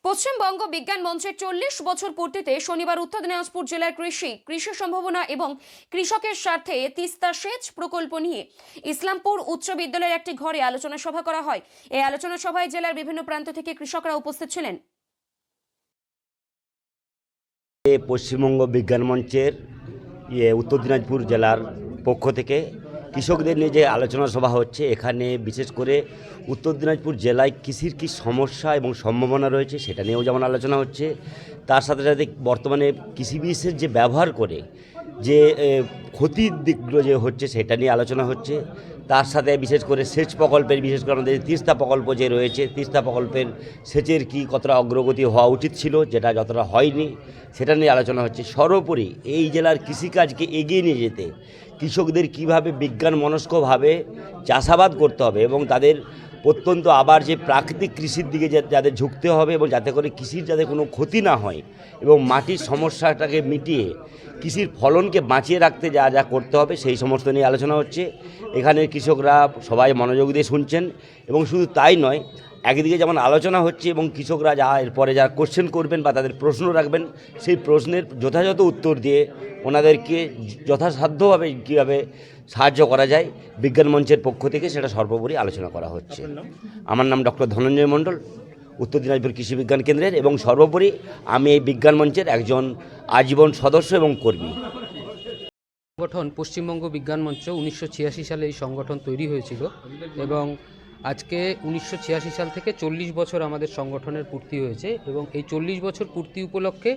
পশ্চিমবঙ্গ বিজ্ঞান মঞ্চের 40 বছর পূর্তিতে শনিবার উত্তর দিনাজপুর জেলার কৃষি সম্ভাবনা এবং কৃষকের স্বার্থে তিস্তা সেচ প্রকল্প নিয়ে ইসলামপুর উচ্চ বিদ্যালয়ের একটি ঘরে আলোচনা সভা করা হয়। এই আলোচনা সভায় জেলার বিভিন্ন প্রান্ত থেকে কৃষকরা উপস্থিত ছিলেন। পশ্চিমবঙ্গ বিজ্ঞান মঞ্চের উত্তর দিনাজপুর জেলার পক্ষ থেকে কৃষকদের নিয়ে যে আলোচনা সভা হচ্ছে, এখানে বিশেষ করে উত্তর দিনাজপুর জেলায় কৃষির কী সমস্যা এবং সম্ভাবনা রয়েছে সেটা নিয়েও যেমন আলোচনা হচ্ছে, তার সাথে সাথে বর্তমানে কৃষি বিষের যে ব্যবহার করে যে ক্ষতির দিকগুলো যে হচ্ছে সেটা নিয়ে আলোচনা হচ্ছে। তার সাথে বিশেষ করে সেচ প্রকল্পের, বিশেষ করে আমাদের তিস্তা প্রকল্প যে রয়েছে, তিস্তা প্রকল্পের সেচের কি কতটা অগ্রগতি হওয়া উচিত ছিল, যেটা যতটা হয়নি সেটা নিয়ে আলোচনা হচ্ছে। সর্বোপরি এই জেলার কৃষিকাজকে এগিয়ে নিয়ে যেতে কৃষকদের কিভাবে বিজ্ঞান মনস্কভাবে চাষাবাদ করতে হবে এবং তাদের প্রত্যন্ত আবার যে প্রাকৃতিক কৃষির দিকে যাদের ঝুঁকতে হবে এবং যাতে করে কৃষির যাতে কোনো ক্ষতি না হয় এবং মাটির সমস্যাটাকে মিটিয়ে কৃষির ফলনকে বাঁচিয়ে রাখতে যা যা করতে হবে সেই সমস্ত নিয়ে আলোচনা হচ্ছে। এখানে কৃষকরা সবাই মনোযোগ দিয়ে শুনছেন এবং শুধু তাই নয়, একদিকে যেমন আলোচনা হচ্ছে এবং কৃষকরা যা এরপরে যা কোশ্চেন করবেন বা তাদের প্রশ্ন রাখবেন সেই প্রশ্নের যথাযথ উত্তর দিয়ে ওনাদেরকে যথাসাধ্যভাবে কীভাবে সাহায্য করা যায় বিজ্ঞান মঞ্চের পক্ষ থেকে সেটা সর্বোপরি আলোচনা করা হচ্ছে। আমার নাম ডক্টর ধনঞ্জয় মণ্ডল, উত্তর দিনাজপুর কৃষি বিজ্ঞান কেন্দ্রের, এবং সর্বোপরি আমি এই বিজ্ঞান মঞ্চের একজন আজীবন সদস্য এবং কর্মী। সংগঠন পশ্চিমবঙ্গ বিজ্ঞান মঞ্চ 1986 সালে এই সংগঠন তৈরি হয়েছিল এবং আজকে 1986 সাল থেকে 40 বছর আমাদের সংগঠনের পূর্তি হয়েছে এবং এই 40 বছর পূর্তি উপলক্ষে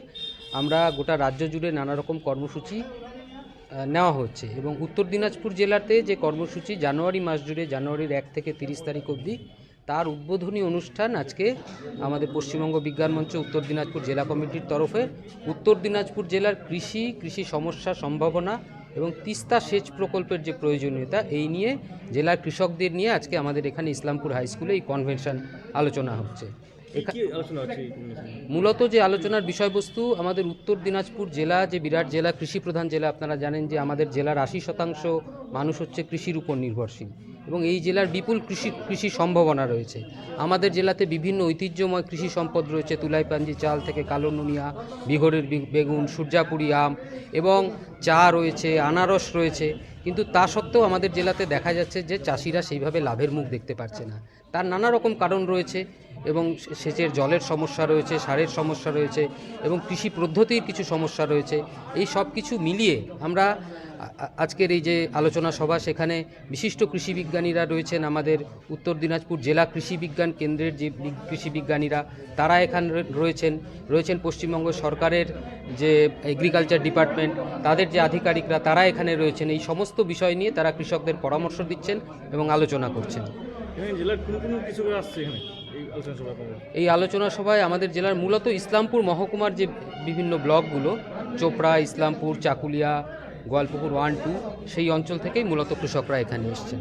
আমরা গোটা রাজ্য জুড়ে নানা রকম কর্মসূচি নেওয়া হচ্ছে এবং উত্তর দিনাজপুর জেলাতে যে কর্মসূচি জানুয়ারি মাস জুড়ে, জানুয়ারির 1 থেকে 30 তারিখ অবধি, তার উদ্বোধনী অনুষ্ঠান আজকে আমাদের পশ্চিমবঙ্গ বিজ্ঞান মঞ্চ উত্তর দিনাজপুর জেলা কমিটির তরফে উত্তর দিনাজপুর জেলার কৃষি সমস্যা, সম্ভাবনা এবং তিস্তা সেচ প্রকল্পের যে প্রয়োজনীয়তা, এই নিয়ে জেলার কৃষকদের নিয়ে আজকে আমাদের এখানে ইসলামপুর হাই স্কুলে এই কনভেনশন আলোচনা হচ্ছে। মূলত যে আলোচনার বিষয়বস্তু, আমাদের উত্তর দিনাজপুর জেলা যে বিরাট জেলা, কৃষি প্রধান জেলা, আপনারা জানেন যে আমাদের জেলার 80% মানুষ হচ্ছে কৃষির উপর নির্ভরশীল এবং এই জেলার বিপুল কৃষি সম্ভাবনা রয়েছে। আমাদের জেলাতে বিভিন্ন ঐতিহ্যময় কৃষি সম্পদ রয়েছে, তুলাইপাঞ্জি চাল থেকে কালো নুনিয়া, বিঘরের বেগুন, সূর্যাপুরি আম এবং চা রয়েছে, আনারস রয়েছে। কিন্তু তা সত্ত্বেও আমাদের জেলাতে দেখা যাচ্ছে যে চাষিরা সেইভাবে লাভের মুখ দেখতে পাচ্ছে না। তার নানা রকম কারণ রয়েছে এবং সেচের জলের সমস্যা রয়েছে, সারের সমস্যা রয়েছে এবং কৃষি পদ্ধতির কিছু সমস্যা রয়েছে। এই সব কিছু মিলিয়ে আমরা আজকের এই যে আলোচনা সভা, সেখানে বিশিষ্ট কৃষি বিজ্ঞানীরা রয়েছেন, আমাদের উত্তর দিনাজপুর জেলা কৃষি বিজ্ঞান কেন্দ্রের যে কৃষি বিজ্ঞানীরা তারা এখানে রয়েছেন পশ্চিমবঙ্গ সরকারের যে এগ্রিকালচার ডিপার্টমেন্ট, তাদের যে আধিকারিকরা তারা এখানে রয়েছেন। এই সমস্ত বিষয় নিয়ে তারা কৃষকদের পরামর্শ দিচ্ছেন এবং আলোচনা করছেন। এই আলোচনা সভায় আমাদের জেলার মূলত ইসলামপুর মহকুমার যে বিভিন্ন ব্লকগুলো, চোপড়া, ইসলামপুর, চাকুলিয়া, গোয়ালপুকুর 1, 2, সেই অঞ্চল থেকেই মূলত কৃষকরা এখানে এসছেন।